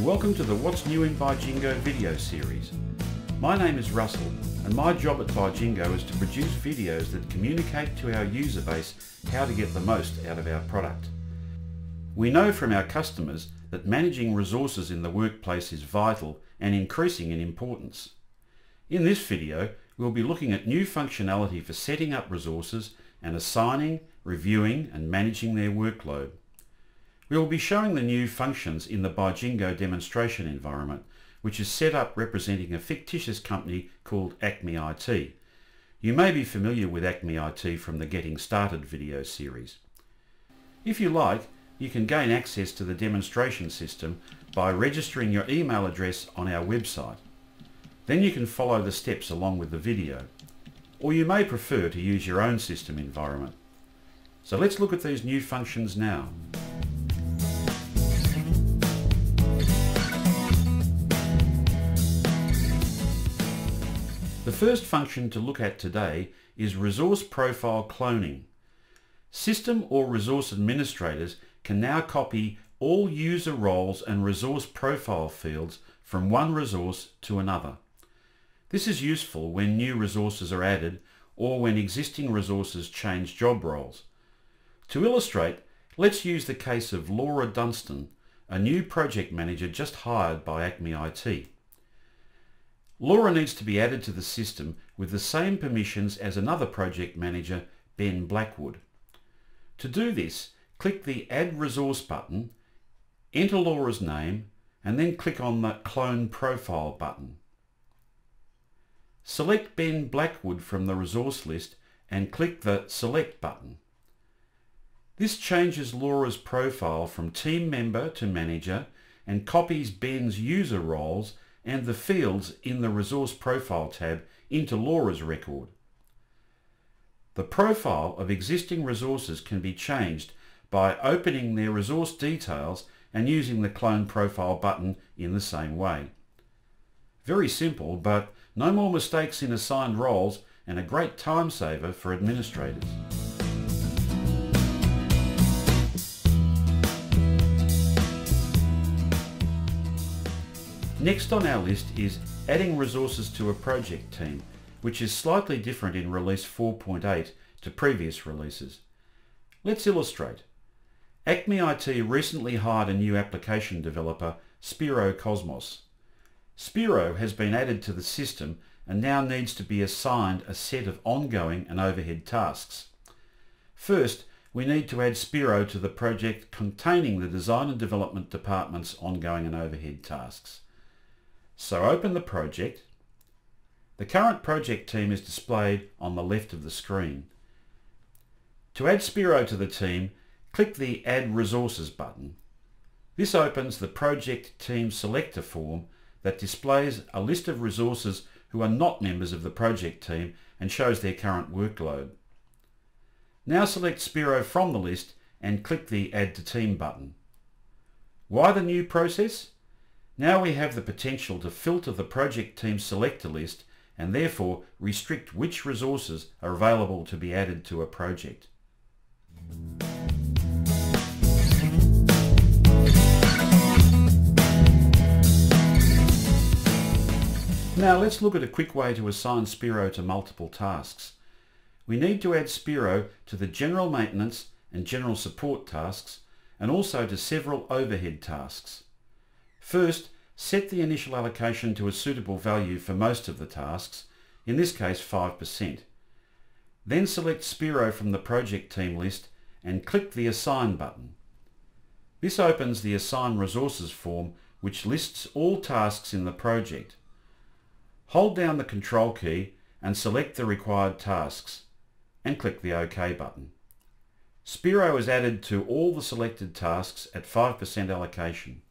welcome to the What's New in Bijingo video series. My name is Russell and my job at Bijingo is to produce videos that communicate to our user base how to get the most out of our product. We know from our customers that managing resources in the workplace is vital and increasing in importance. In this video, we'll be looking at new functionality for setting up resources and assigning, reviewing and managing their workload. We will be showing the new functions in the Bijingo demonstration environment, which is set up representing a fictitious company called Acme IT. You may be familiar with Acme IT from the Getting Started video series. If you like, you can gain access to the demonstration system by registering your email address on our website. Then you can follow the steps along with the video. Or you may prefer to use your own system environment. So let's look at these new functions now. The first function to look at today is resource profile cloning. System or resource administrators can now copy all user roles and resource profile fields from one resource to another. This is useful when new resources are added or when existing resources change job roles. To illustrate, let's use the case of Laura Dunstan, a new project manager just hired by Acme IT. Laura needs to be added to the system with the same permissions as another project manager, Ben Blackwood. To do this, click the Add Resource button, enter Laura's name, and then click on the Clone Profile button. Select Ben Blackwood from the resource list and click the Select button. This changes Laura's profile from team member to manager and copies Ben's user roles and the fields in the Resource Profile tab into Laura's record. The profile of existing resources can be changed by opening their resource details and using the Clone Profile button in the same way. Very simple, but no more mistakes in assigned roles and a great time saver for administrators. Next on our list is adding resources to a project team, which is slightly different in release 4.8 to previous releases. Let's illustrate. Acme IT recently hired a new application developer, Spiro Cosmos. Spiro has been added to the system and now needs to be assigned a set of ongoing and overhead tasks. First, we need to add Spiro to the project containing the design and development department's ongoing and overhead tasks. So open the project. The current project team is displayed on the left of the screen. To add Spiro to the team, click the Add Resources button. This opens the project team selector form that displays a list of resources who are not members of the project team and shows their current workload. Now select Spiro from the list and click the Add to Team button. Why the new process? Now we have the potential to filter the project team selector list and therefore restrict which resources are available to be added to a project. Now let's look at a quick way to assign Spiro to multiple tasks. We need to add Spiro to the general maintenance and general support tasks and also to several overhead tasks. First, set the initial allocation to a suitable value for most of the tasks, in this case 5%. Then select Spiro from the project team list and click the Assign button. This opens the Assign Resources form which lists all tasks in the project. Hold down the Control key and select the required tasks and click the OK button. Spiro is added to all the selected tasks at 5% allocation.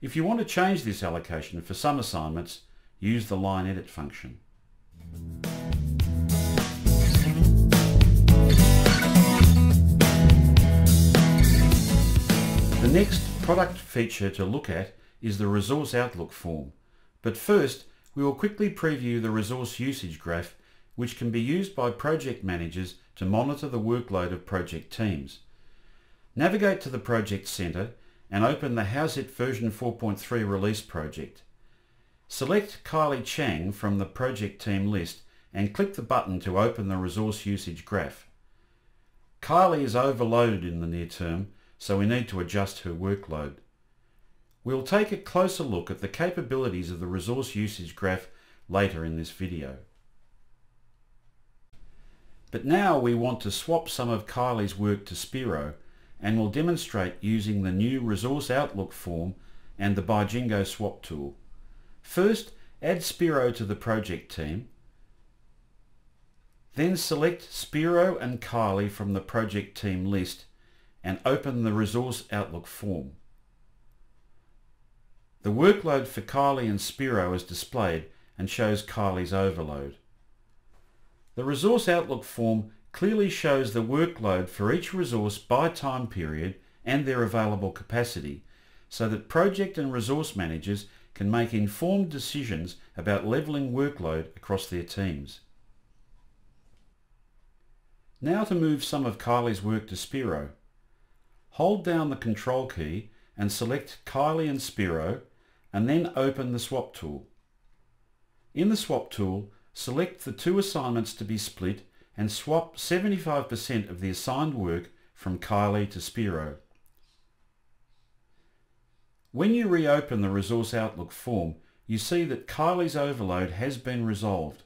If you want to change this allocation for some assignments, use the Line Edit function. The next product feature to look at is the Resource Outlook form, but first we will quickly preview the resource usage graph, which can be used by project managers to monitor the workload of project teams. Navigate to the Project Center and open the Howzit version 4.3 release project. Select Kylie Chang from the project team list and click the button to open the resource usage graph. Kylie is overloaded in the near term, so we need to adjust her workload. We'll take a closer look at the capabilities of the resource usage graph later in this video. But now we want to swap some of Kylie's work to Spiro, and we'll demonstrate using the new Resource Outlook form and the Bijingo swap tool. First, add Spiro to the project team. Then select Spiro and Kylie from the project team list and open the Resource Outlook form. The workload for Kylie and Spiro is displayed and shows Kylie's overload. The Resource Outlook form clearly shows the workload for each resource by time period and their available capacity, so that project and resource managers can make informed decisions about levelling workload across their teams. Now to move some of Kylie's work to Spiro. Hold down the Control key and select Kylie and Spiro, and then open the Swap tool. In the Swap tool, select the two assignments to be split and swap 75% of the assigned work from Kylie to Spiro. When you reopen the Resource Outlook form, you see that Kylie's overload has been resolved.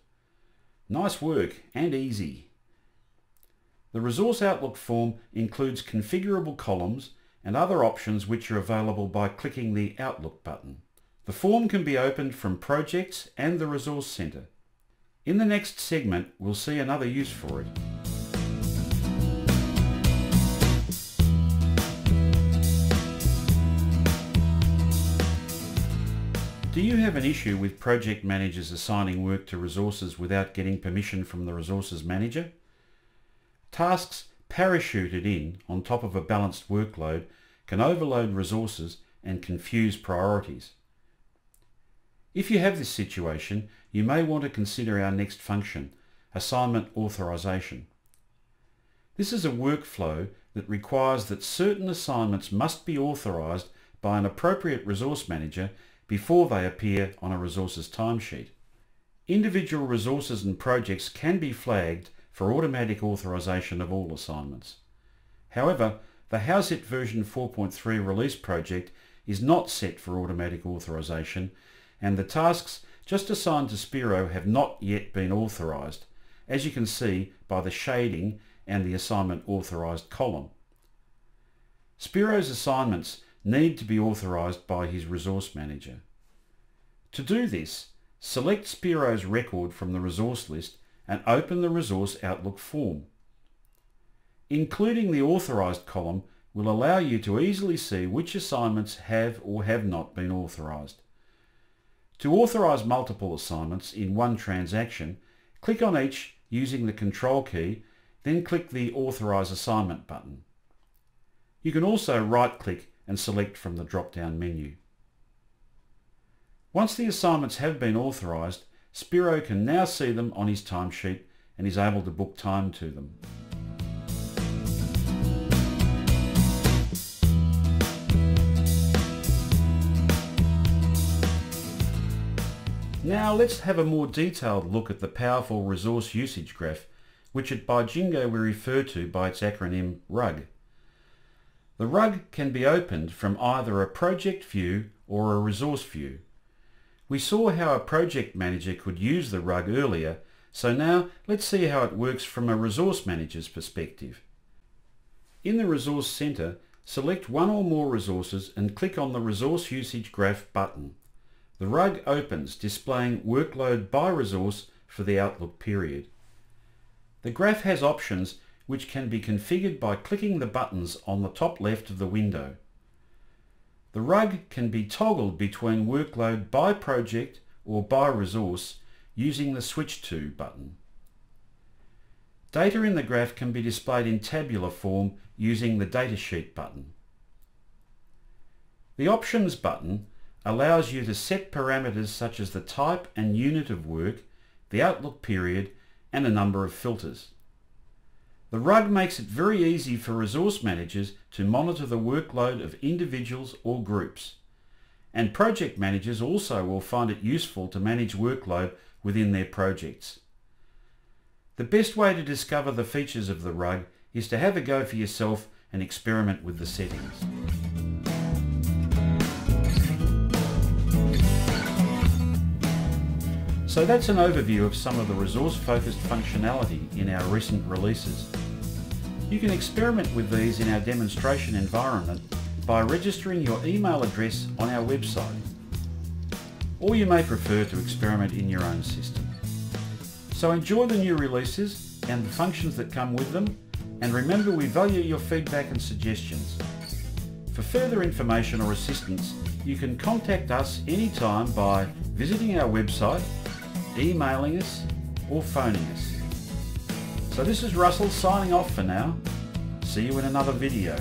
Nice work and easy. The Resource Outlook form includes configurable columns and other options which are available by clicking the Outlook button. The form can be opened from Projects and the Resource Centre. In the next segment, we'll see another use for it. Do you have an issue with project managers assigning work to resources without getting permission from the resources manager? Tasks parachuted in on top of a balanced workload can overload resources and confuse priorities. If you have this situation, you may want to consider our next function, Assignment Authorization. This is a workflow that requires that certain assignments must be authorized by an appropriate resource manager before they appear on a resources timesheet. Individual resources and projects can be flagged for automatic authorization of all assignments. However, the Howzit version 4.3 release project is not set for automatic authorization, and the tasks just assigned to Spiro have not yet been authorized, as you can see by the shading and the assignment authorized column. Spiro's assignments need to be authorized by his resource manager. To do this, select Spiro's record from the resource list and open the Resource Outlook form. Including the authorized column will allow you to easily see which assignments have or have not been authorized. To authorize multiple assignments in one transaction, click on each using the Control key, then click the Authorize Assignment button. You can also right-click and select from the drop-down menu. Once the assignments have been authorized, Spiro can now see them on his timesheet and is able to book time to them. Now let's have a more detailed look at the powerful resource usage graph, which at Bijingo we refer to by its acronym RUG. The RUG can be opened from either a project view or a resource view. We saw how a project manager could use the RUG earlier, so now let's see how it works from a resource manager's perspective. In the Resource Centre, select one or more resources and click on the Resource Usage Graph button. The RUG opens, displaying workload by resource for the Outlook period. The graph has options which can be configured by clicking the buttons on the top left of the window. The RUG can be toggled between workload by project or by resource using the Switch To button. Data in the graph can be displayed in tabular form using the Datasheet button. The Options button allows you to set parameters such as the type and unit of work, the Outlook period, and a number of filters. The rug makes it very easy for resource managers to monitor the workload of individuals or groups. And project managers also will find it useful to manage workload within their projects. The best way to discover the features of the rug is to have a go for yourself and experiment with the settings. So that's an overview of some of the resource-focused functionality in our recent releases. You can experiment with these in our demonstration environment by registering your email address on our website. Or you may prefer to experiment in your own system. So enjoy the new releases and the functions that come with them, and remember we value your feedback and suggestions. For further information or assistance, you can contact us anytime by visiting our website, emailing us, or phoning us. So this is Russell signing off for now. See you in another video.